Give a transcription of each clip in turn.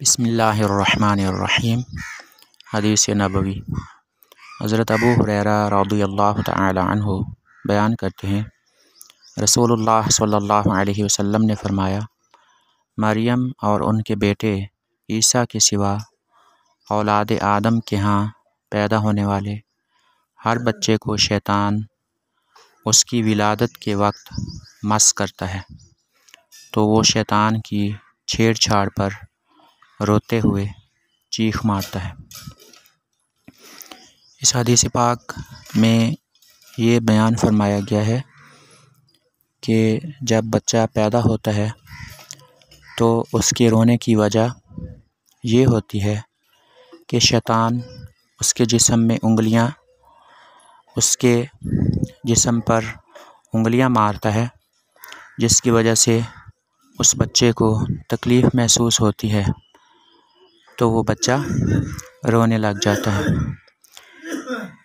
بسم اللہ الرحمن الرحیم۔ حدیث نبوی۔ حضرت ابو ہریرہ رضی اللہ تعالی عنہ بیان کرتے ہیں، رسول اللہ صلی اللہ علیہ وسلم نے فرمایا، مریم اور ان کے بیٹے عیسیٰ کے سوا اولاد آدم کے ہاں پیدا ہونے والے ہر بچے کو شیطان اس کی ولادت کے وقت مس کرتا ہے تو وہ شیطان کی چھیڑ چھاڑ پر روتے ہوئے چیخ مارتا ہے۔ اس حدیث پاک میں یہ بیان فرمایا گیا ہے کہ جب بچہ پیدا ہوتا ہے تو اس کے رونے کی وجہ یہ ہوتی ہے کہ شیطان اس کے جسم میں اس کے جسم پر انگلیاں مارتا ہے، جس کی وجہ سے اس بچے کو تکلیف محسوس ہوتی ہے تو وہ بچہ رونے لگ جاتا ہے۔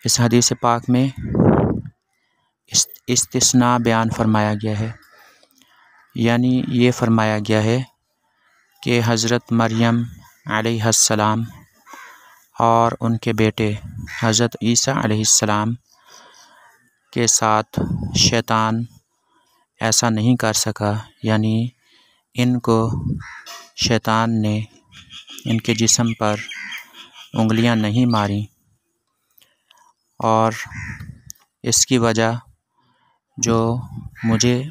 اس حدیث پاک میں استثناء بیان فرمایا گیا ہے، یعنی یہ فرمایا گیا ہے کہ حضرت مریم علیہ السلام اور ان کے بیٹے حضرت عیسیٰ علیہ السلام کے ساتھ شیطان ایسا نہیں کر سکا، یعنی ان کو شیطان نے ان کے جسم پر انگلیاں نہیں ماریں، اور اس کی وجہ جو مجھے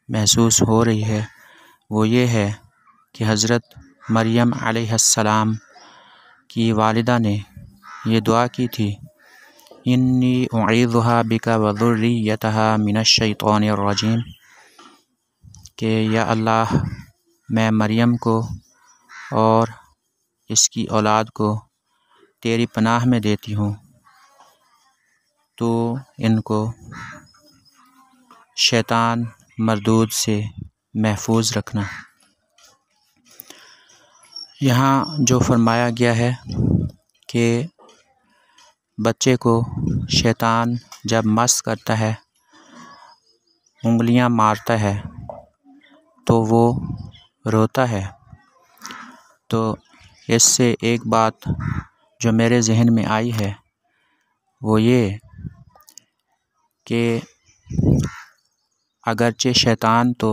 محسوس ہو رہی ہے وہ یہ ہے کہ حضرت مریم علیہ السلام کی والدہ نے یہ دعا کی تھی، انی اعیذھا بک وذریتھا من الشیطان الرجیم، کہ یا اللہ میں مریم کو اور اس کی اولاد کو تیری پناہ میں دیتی ہوں، تو ان کو شیطان مردود سے محفوظ رکھنا۔ یہاں جو فرمایا گیا ہے کہ بچے کو شیطان جب مس کرتا ہے، انگلیاں مارتا ہے تو وہ روتا ہے، تو اس سے ایک بات جو میرے ذہن میں آئی ہے وہ یہ کہ اگرچہ شیطان تو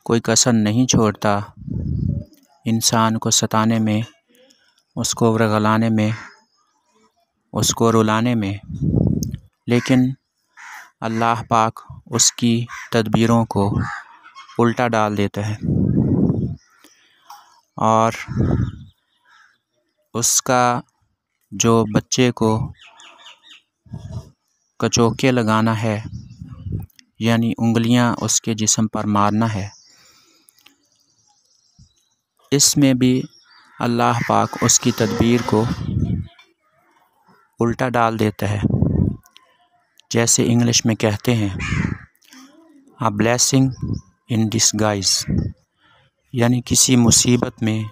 کوئی کسر نہیں چھوڑتا انسان کو ستانے میں، اس کو ورغلانے میں، اس کو رلانے میں، لیکن اللہ پاک اس کی تدبیروں کو الٹا ڈال دیتا ہے، اور اس کا جو بچے کو کچوکے لگانا ہے، یعنی انگلیاں اس کے جسم پر مارنا ہے، اس میں بھی اللہ پاک اس کی تدبیر کو الٹا ڈال دیتا ہے۔ جیسے انگلش میں کہتے ہیں a blessing in disguise، یعنی کسی مصیبت میں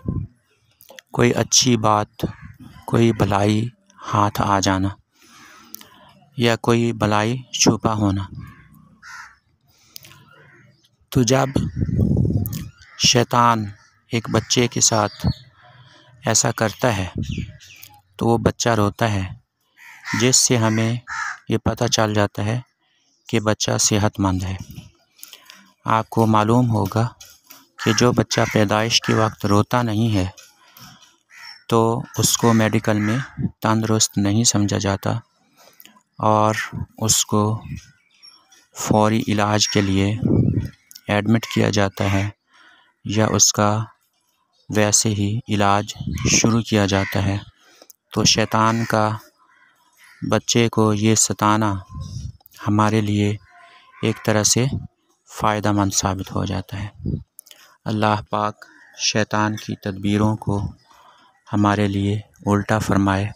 کوئی اچھی بات، کوئی بھلائی ہاتھ آ جانا یا کوئی بھلائی چھپا ہونا۔ تو جب شیطان ایک بچے کے ساتھ ایسا کرتا ہے تو وہ بچہ روتا ہے، جس سے ہمیں یہ پتہ چل جاتا ہے کہ بچہ صحت مند ہے۔ آپ کو معلوم ہوگا کہ جو بچہ پیدائش کے وقت روتا نہیں ہے تو اس کو میڈیکل میں تندرست نہیں سمجھا جاتا، اور اس کو فوری علاج کے لیے ایڈمٹ کیا جاتا ہے، یا اس کا ویسے ہی علاج شروع کیا جاتا ہے۔ تو شیطان کا بچے کو یہ ستانا ہمارے لیے ایک طرح سے فائدہ مند ثابت ہو جاتا ہے۔ اللہ پاک شیطان کی تدبیروں کو ہمارے لیے الٹا فرمائے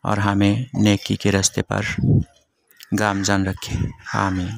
اور ہمیں نیکی کے راستے پر گامزن رکھے، آمین۔